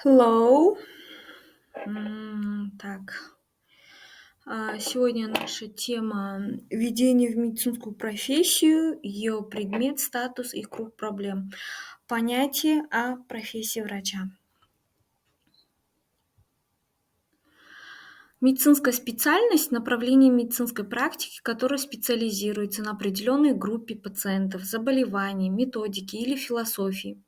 Hello. Так, сегодня наша тема введение в медицинскую профессию, ее предмет, статус и круг проблем. Понятие о профессии врача. Медицинская специальность– направление медицинской практики, которое специализируется на определенной группе пациентов, заболеваний, методики или философии.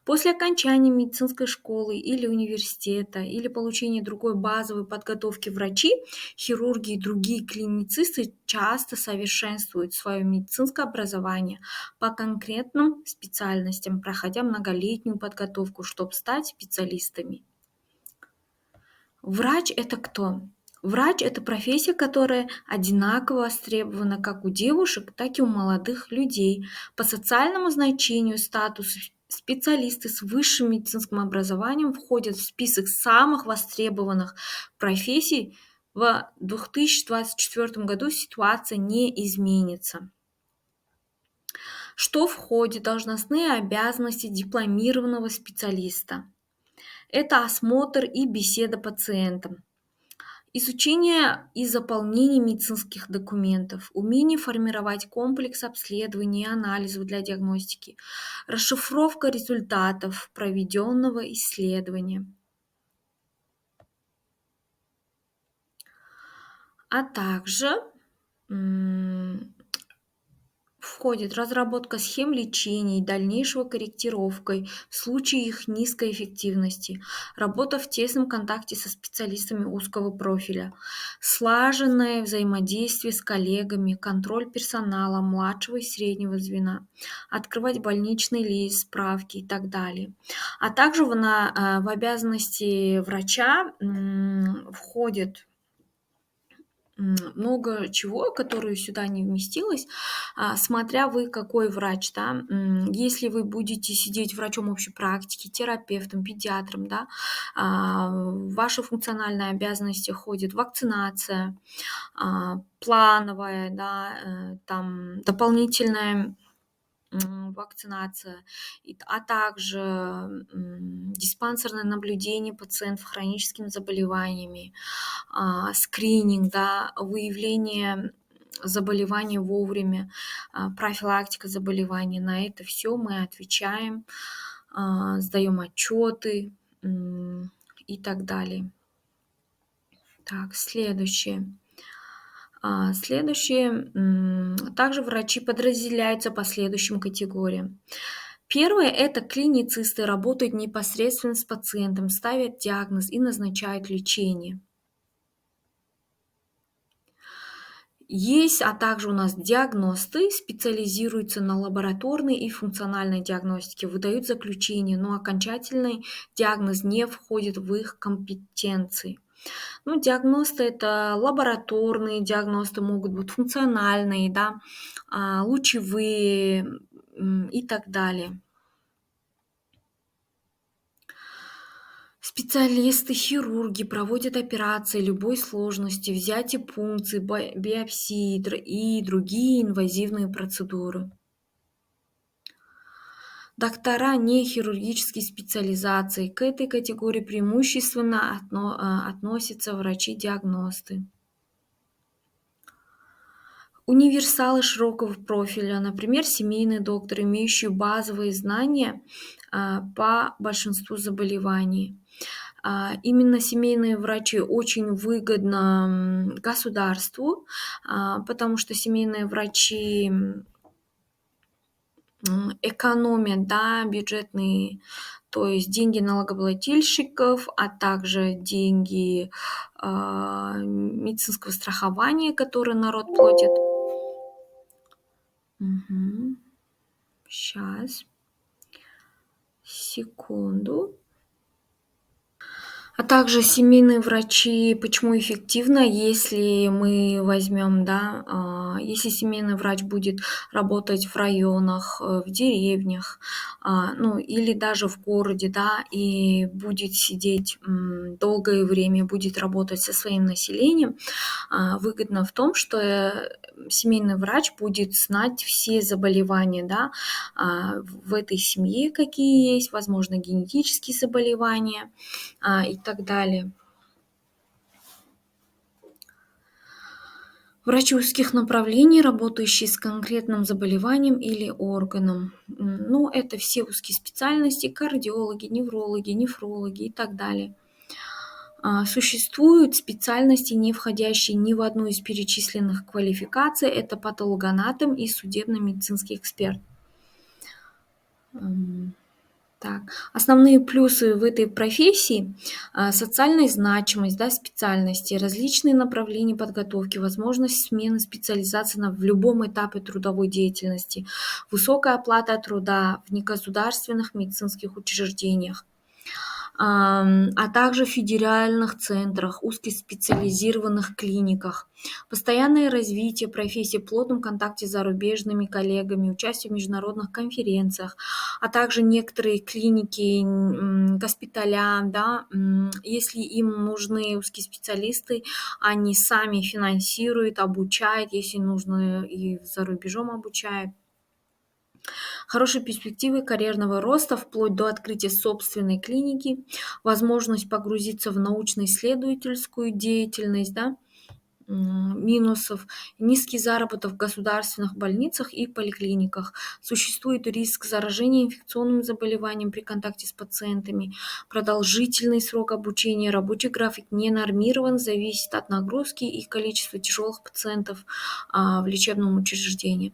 После окончания медицинской школы или университета или получения другой базовой подготовки врачи, хирурги и другие клиницисты часто совершенствуют свое медицинское образование по конкретным специальностям, проходя многолетнюю подготовку, чтобы стать специалистами. Врач– это кто? Врач– это профессия, которая одинаково востребована как у девушек, так и у молодых людей. По социальному значению, статусу специалисты с высшим медицинским образованием входят в список самых востребованных профессий. В 2024 году ситуация не изменится. Что входит в должностные обязанности дипломированного специалиста? Это осмотр и беседа пациентам. Изучение и заполнение медицинских документов, умение формировать комплекс обследований и анализов для диагностики, расшифровка результатов проведенного исследования, а также входит разработка схем лечения и дальнейшего корректировкой в случае их низкой эффективности, работа в тесном контакте со специалистами узкого профиля, слаженное взаимодействие с коллегами, контроль персонала младшего и среднего звена, открывать больничный лист, справки и так далее. А также в обязанности врача входит много чего, которое сюда не вместилось, смотря вы какой врач, да. Если вы будете сидеть врачом общей практики, терапевтом, педиатром, да, в ваши функциональные обязанности входит вакцинация, плановая, да, там дополнительная вакцинация, а также диспансерное наблюдение пациентов с хроническими заболеваниями, скрининг, да, выявление заболеваний вовремя, профилактика заболеваний. На это все мы отвечаем, сдаем отчеты и так далее. Так, следующее. Также врачи подразделяются по следующим категориям. Первое– это клиницисты, работают непосредственно с пациентом, ставят диагноз и назначают лечение. Есть, а также у нас диагносты, специализируются на лабораторной и функциональной диагностике, выдают заключение, но окончательный диагноз не входит в их компетенции. Диагносты– это лабораторные диагносты, могут быть функциональные, да, лучевые и так далее. Специалисты, хирурги проводят операции любой сложности, взятие пункций, биопсии и другие инвазивные процедуры. Доктора нехирургической специализации. К этой категории преимущественно относятся врачи-диагносты. Универсалы широкого профиля, например, семейный доктор, имеющий базовые знания по большинству заболеваний. Именно семейные врачи очень выгодно государству, потому что семейные врачи экономят, да, бюджетные, то есть деньги налогоплательщиков, а также деньги медицинского страхования, которое народ платит. Сейчас, секунду. А также семейные врачи, почему эффективно, если мы возьмем, да, если семейный врач будет работать в районах, в деревнях, ну, или даже в городе, да, и будет сидеть долгое время, будет работать со своим населением, выгодно в том, что семейный врач будет знать все заболевания, да, в этой семье, какие есть, возможно, генетические заболевания, и так далее. Врачи узких направлений, работающие с конкретным заболеванием или органом. Ну, это все узкие специальности, кардиологи, неврологи, нефрологи и так далее. Существуют специальности, не входящие ни в одну из перечисленных квалификаций. Это патологоанатом и судебно-медицинский эксперт. Так, основные плюсы в этой профессии социальная значимость, да, специальности, различные направления подготовки, возможность смены специализации в любом этапе трудовой деятельности, высокая оплата труда в негосударственных медицинских учреждениях, а также в федеральных центрах, узкоспециализированных клиниках. Постоянное развитие профессии в плотном контакте с зарубежными коллегами, участие в международных конференциях, а также некоторые клиники, госпиталя, да, если им нужны узкие специалисты, они сами финансируют, обучают, если нужно, и за рубежом обучают. Хорошие перспективы карьерного роста вплоть до открытия собственной клиники, возможность погрузиться в научно-исследовательскую деятельность, да, минусов, низкий заработок в государственных больницах и поликлиниках. Существует риск заражения инфекционным заболеванием при контакте с пациентами. Продолжительный срок обучения, рабочий график не нормирован, зависит от нагрузки и количества тяжелых пациентов в лечебном учреждении.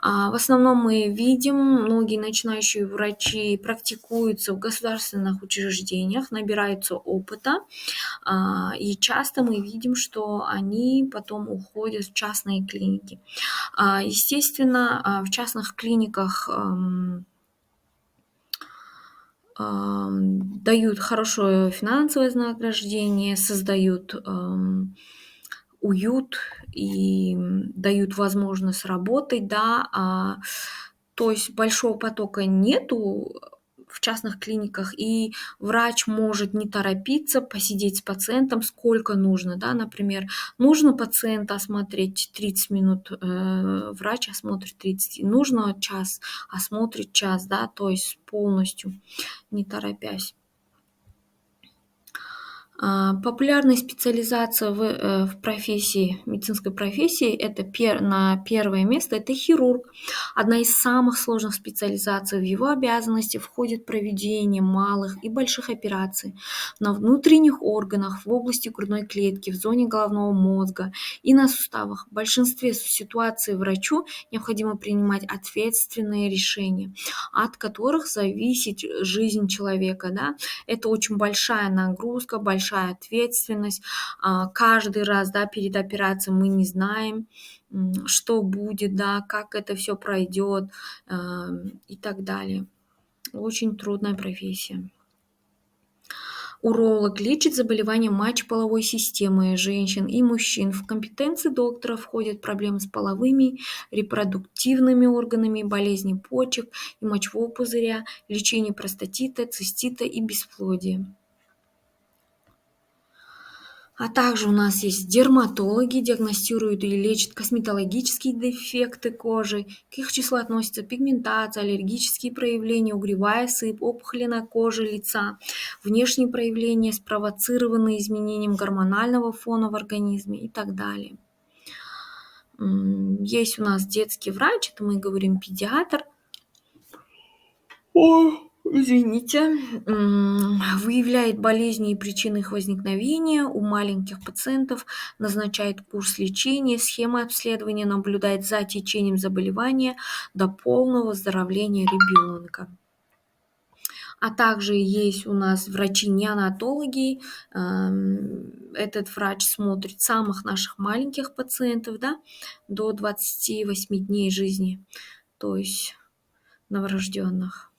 В основном мы видим, многие начинающие врачи практикуются в государственных учреждениях, набираются опыта, и часто мы видим, что они потом уходят в частные клиники. Естественно, в частных клиниках дают хорошее финансовое вознаграждение, создают уют и дают возможность работать, да, то есть большого потока нету в частных клиниках, и врач может не торопиться, посидеть с пациентом сколько нужно, да, например, нужно пациента осмотреть 30 минут, врач осмотрит 30, нужно час, осмотрит час, да, то есть полностью, не торопясь. Популярная специализация в профессии, медицинской профессии, это на первое место, это хирург. Одна из самых сложных специализаций. В его обязанности входит проведение малых и больших операций на внутренних органах, в области грудной клетки, в зоне головного мозга и на суставах. В большинстве ситуаций врачу необходимо принимать ответственные решения, от которых зависит жизнь человека. Да? Это очень большая нагрузка, большая ответственность. Каждый раз, да, перед операцией мы не знаем, что будет, да, как это все пройдет и так далее. Очень трудная профессия. Уролог лечит заболевания мочеполовой системы женщин и мужчин. В компетенции доктора входят проблемы с половыми, репродуктивными органами, болезни почек и мочевого пузыря, лечение простатита, цистита и бесплодия. А также у нас есть дерматологи, диагностируют и лечат косметологические дефекты кожи. К их числу относятся пигментация, аллергические проявления, угревая сыпь, опухоли на коже лица, внешние проявления, спровоцированные изменением гормонального фона в организме и так далее. Есть у нас детский врач, это мы говорим педиатр. Извините, выявляет болезни и причины их возникновения у маленьких пациентов, назначает курс лечения, схемы обследования, наблюдает за течением заболевания до полного выздоровления ребенка. А также есть у нас врачи-неонатологи. Этот врач смотрит самых наших маленьких пациентов, да, до 28 дней жизни, то есть новорожденных.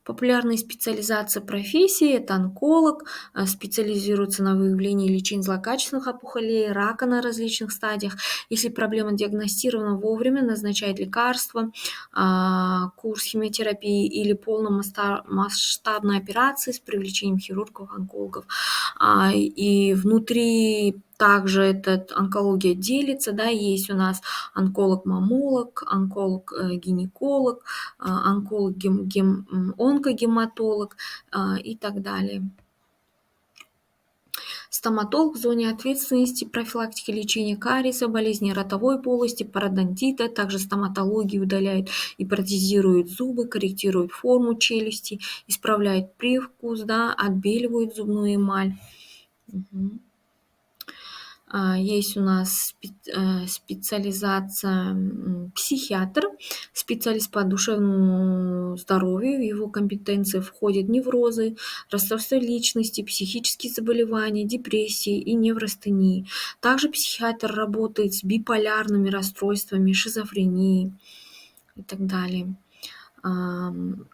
Популярные специализации профессии – это онколог, специализируется на выявлении и лечении злокачественных опухолей, рака на различных стадиях. Если проблема диагностирована вовремя, назначает лекарства, курс химиотерапии или полномасштабной операции с привлечением хирургов-онкологов. И внутри также эта онкология делится, да, есть у нас онколог-маммолог, онколог-гинеколог, онкогематолог и так далее. Стоматолог в зоне ответственности профилактики лечения кариеса, болезней ротовой полости, пародонтита. Также стоматология удаляет и протезирует зубы, корректирует форму челюсти, исправляет привкус, да, отбеливает зубную эмаль. Есть у нас специализация психиатр, специалист по душевному здоровью. В его компетенции входят неврозы, расстройства личности, психические заболевания, депрессии и неврастении. Также психиатр работает с биполярными расстройствами, шизофренией и так далее.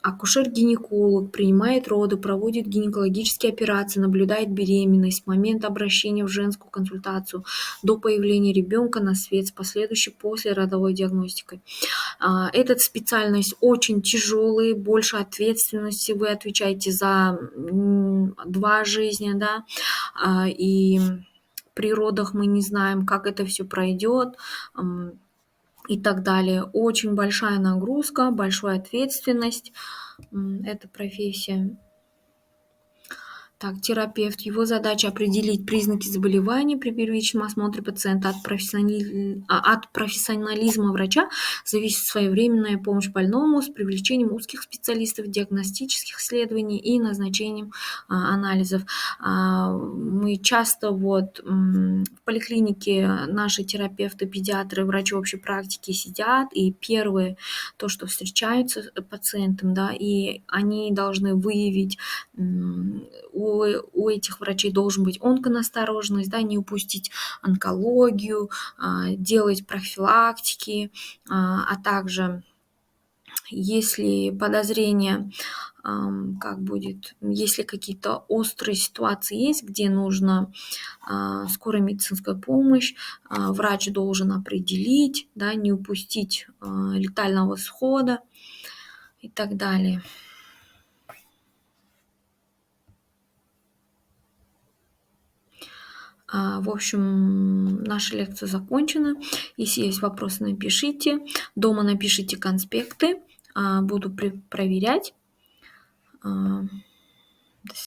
Акушер-гинеколог принимает роды, проводит гинекологические операции, наблюдает беременность с момента обращения в женскую консультацию до появления ребенка на свет с последующей послеродовой диагностикой. Эта специальность очень тяжелая, больше ответственности, вы отвечаете за 2 жизни, да, и при родах мы не знаем, как это все пройдет, и так далее. Очень большая нагрузка, большая ответственность. Эта профессия. Так, терапевт. Его задача определить признаки заболевания при первичном осмотре пациента. От профессионализма врача зависит своевременная помощь больному с привлечением узких специалистов, диагностических исследований и назначением анализов. Мы часто в поликлинике наши терапевты, педиатры, врачи общей практики сидят, и первое, то, что встречаются с пациентом, да, и они должны выявить у этих врачей должен быть онконастороженность, да, не упустить онкологию, делать профилактики, а также если подозрение, если какие-то острые ситуации есть, где нужна скорая медицинская помощь, врач должен определить, да, не упустить летального исхода и так далее. В общем, наша лекция закончена. Если есть вопросы, напишите. Дома напишите конспекты. Буду проверять.